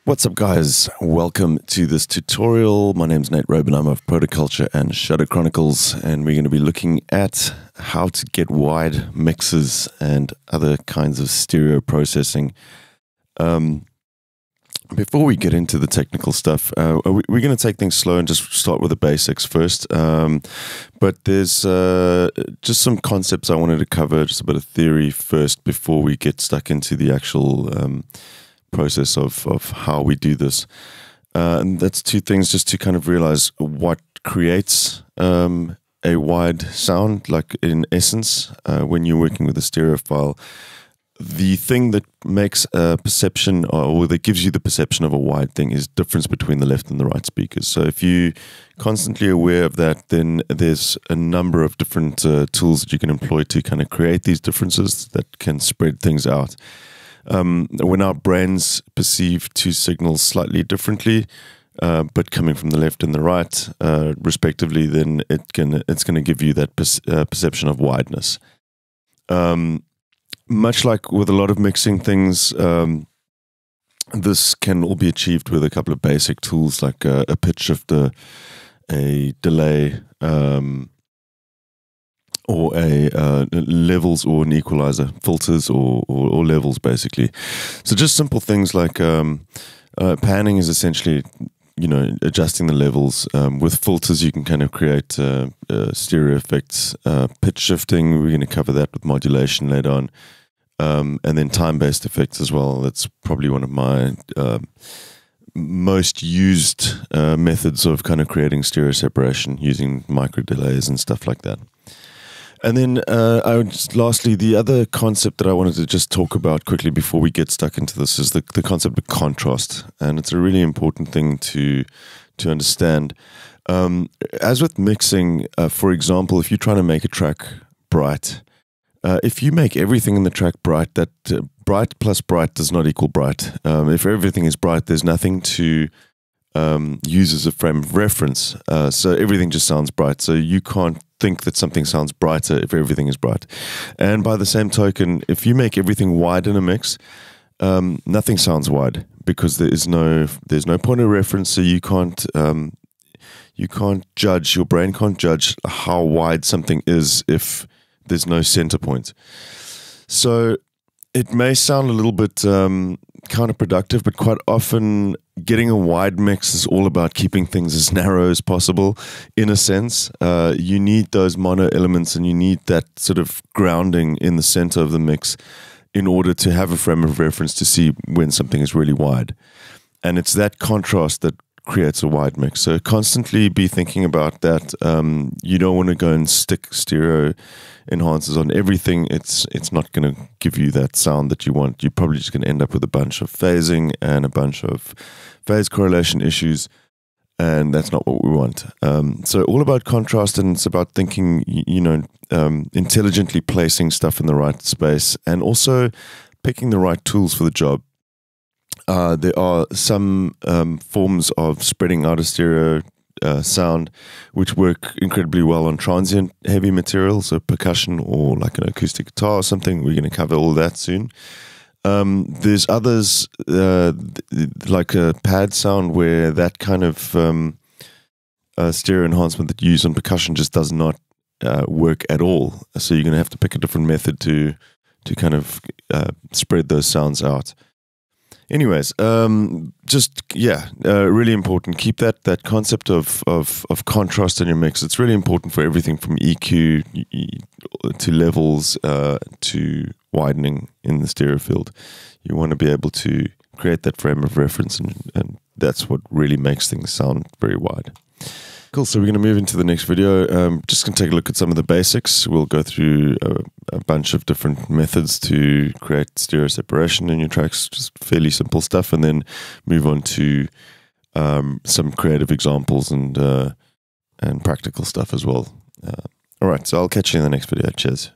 What's up, guys? Welcome to this tutorial. My name's Nate Raubenheimer of Protoculture and Shadow Chronicles, and we're going to be looking at how to get wide mixes and other kinds of stereo processing. Before we get into the technical stuff, we're going to take things slow and just start with the basics first. But there's just some concepts I wanted to cover, just a bit of theory first before we get stuck into the actual process of how we do this. And that's two things, just to kind of realize what creates a wide sound, like in essence, when you're working with a stereo file. The thing that makes a perception, or that gives you the perception of a wide thing, is difference between the left and the right speakers. So if you're constantly aware of that, then there's a number of different tools that you can employ to kind of create these differences that can spread things out. When our brains perceive two signals slightly differently, but coming from the left and the right, respectively, then it's going to give you that perception of wideness. Much like with a lot of mixing things, this can all be achieved with a couple of basic tools like a pitch shifter, a delay, or a levels or an equalizer, filters or levels, basically. So just simple things like panning is essentially, adjusting the levels. With filters, you can kind of create stereo effects. Pitch shifting, we're going to cover that with modulation later on. And then time-based effects as well. That's probably one of my most used methods of kind of creating stereo separation, using micro delays and stuff like that. And then lastly, the other concept that I wanted to just talk about quickly before we get stuck into this is the concept of contrast. And it's a really important thing to understand. As with mixing, for example, if you're trying to make a track bright, if you make everything in the track bright, that bright plus bright does not equal bright. If everything is bright, there's nothing to use as a frame of reference. So everything just sounds bright. So you can't think that something sounds brighter if everything is bright. And by the same token, if you make everything wide in a mix, nothing sounds wide because there's no point of reference. So you can't judge, your brain can't judge how wide something is if there's no center point. So it may sound a little bit counterproductive, but quite often getting a wide mix is all about keeping things as narrow as possible. In a sense, you need those mono elements and you need that sort of grounding in the center of the mix in order to have a frame of reference to see when something is really wide. And it's that contrast that creates a wide mix. So constantly be thinking about that. You don't want to go and stick stereo enhancers on everything. It's not going to give you that sound that you want. You're probably just going to end up with a bunch of phasing and a bunch of phase correlation issues, and that's not what we want. So all about contrast, and it's about thinking, intelligently placing stuff in the right space and also picking the right tools for the job. There are some forms of spreading out a stereo sound which work incredibly well on transient heavy material, so percussion or like an acoustic guitar or something. We're going to cover all that soon. There's others like a pad sound where that kind of stereo enhancement that you use on percussion just does not work at all. So you're going to have to pick a different method to kind of spread those sounds out. Anyways, really important. Keep that concept of contrast in your mix. It's really important for everything from EQ to levels to widening in the stereo field. You want to be able to create that frame of reference, and that's what really makes things sound very wide. Cool, so we're going to move into the next video. Just going to take a look at some of the basics. We'll go through a bunch of different methods to create stereo separation in your tracks, just fairly simple stuff, and then move on to some creative examples and practical stuff as well. All right, so I'll catch you in the next video. Cheers.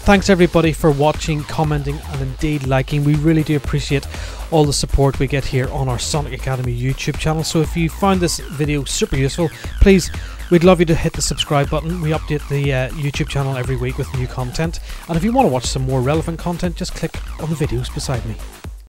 Thanks everybody for watching, commenting and indeed liking. We really do appreciate all the support we get here on our Sonic Academy YouTube channel. So if you found this video super useful, please, we'd love you to hit the subscribe button. We update the YouTube channel every week with new content, and if you want to watch some more relevant content, just click on the videos beside me.